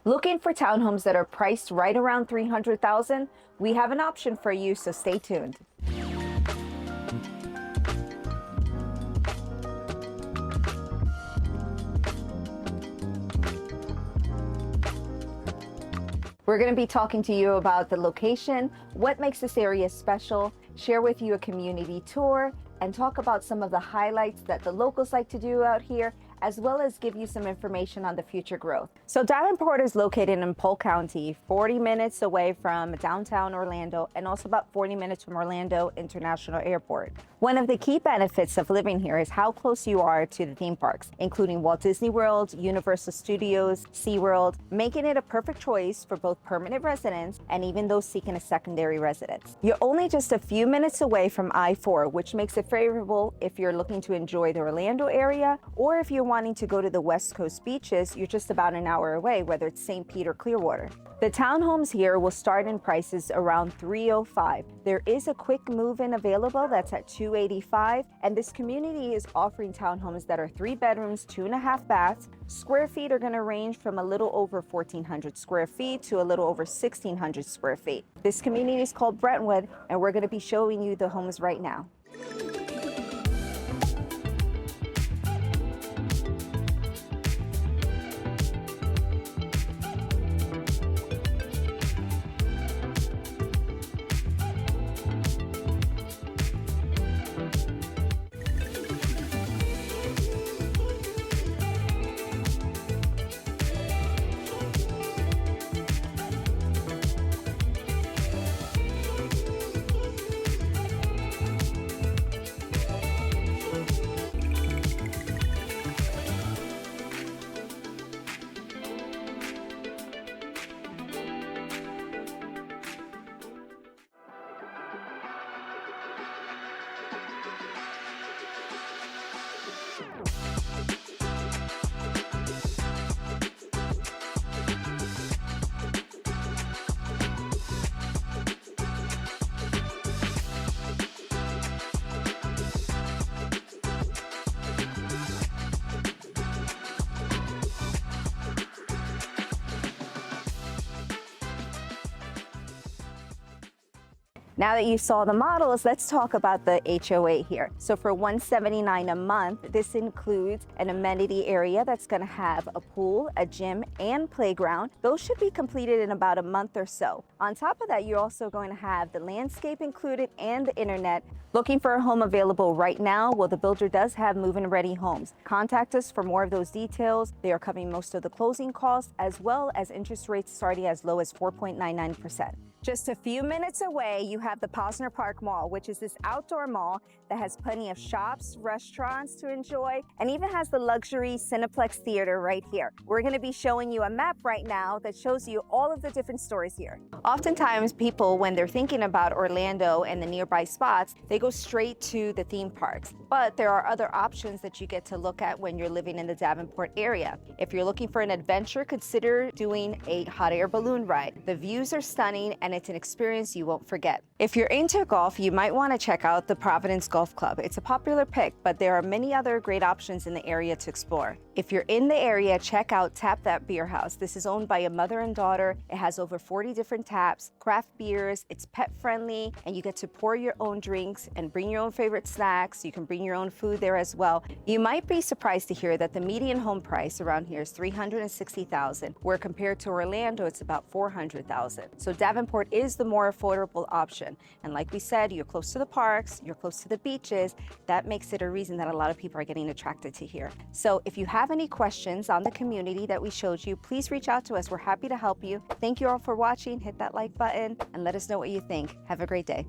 Looking for townhomes that are priced right around $300,000? We have an option for you, so stay tuned. We're going to be talking to you about the location, what makes this area special, share with you a community tour, and talk about some of the highlights that the locals like to do out here, as well as give you some information on the future growth. So Davenport is located in Polk County, 40 minutes away from downtown Orlando, and also about 40 minutes from Orlando International Airport. One of the key benefits of living here is how close you are to the theme parks, including Walt Disney World, Universal Studios, SeaWorld, making it a perfect choice for both permanent residents and even those seeking a secondary residence. You're only just a few minutes away from I-4, which makes it favorable if you're looking to enjoy the Orlando area, or if you're wanting to go to the West Coast beaches, you're just about an hour away, whether it's St. Pete or Clearwater. The townhomes here will start in prices around $305. There is a quick move-in available that's at $285, and this community is offering townhomes that are 3 bedrooms, 2.5 baths. Square feet are going to range from a little over 1,400 square feet to a little over 1,600 square feet. This community is called Brentwood, and we're going to be showing you the homes right now. Now that you saw the models, let's talk about the HOA here. So for $179 a month, this includes an amenity area that's going to have a pool, a gym, and playground. Those should be completed in about a month or so. On top of that, you're also going to have the landscape included and the internet. Looking for a home available right now? Well, the builder does have move-in ready homes. Contact us for more of those details. They are covering most of the closing costs, as well as interest rates starting as low as 4.99%. Just a few minutes away, you have the Posner Park Mall, which is this outdoor mall that has plenty of shops, restaurants to enjoy, and even has the luxury Cineplex theater right here. We're going to be showing you a map right now that shows you all of the different stores here. Oftentimes, people, when they're thinking about Orlando and the nearby spots, they go straight to the theme parks. But there are other options that you get to look at when you're living in the Davenport area. If you're looking for an adventure, consider doing a hot air balloon ride. The views are stunning, and it's an experience you won't forget. If you're into golf, you might want to check out the Providence Golf Club. It's a popular pick, but there are many other great options in the area to explore. If you're in the area, check out Tap That Beer House. This is owned by a mother and daughter. It has over 40 different taps, craft beers, it's pet friendly, and you get to pour your own drinks and bring your own favorite snacks. You can bring your own food there as well. You might be surprised to hear that the median home price around here is $360,000, where compared to Orlando, it's about $400,000. So Davenport is the more affordable option. And like we said, you're close to the parks, you're close to the beaches. That makes it a reason that a lot of people are getting attracted to here. So if you have any questions on the community that we showed you, please reach out to us. We're happy to help you. Thank you all for watching. Hit that like button and let us know what you think. Have a great day.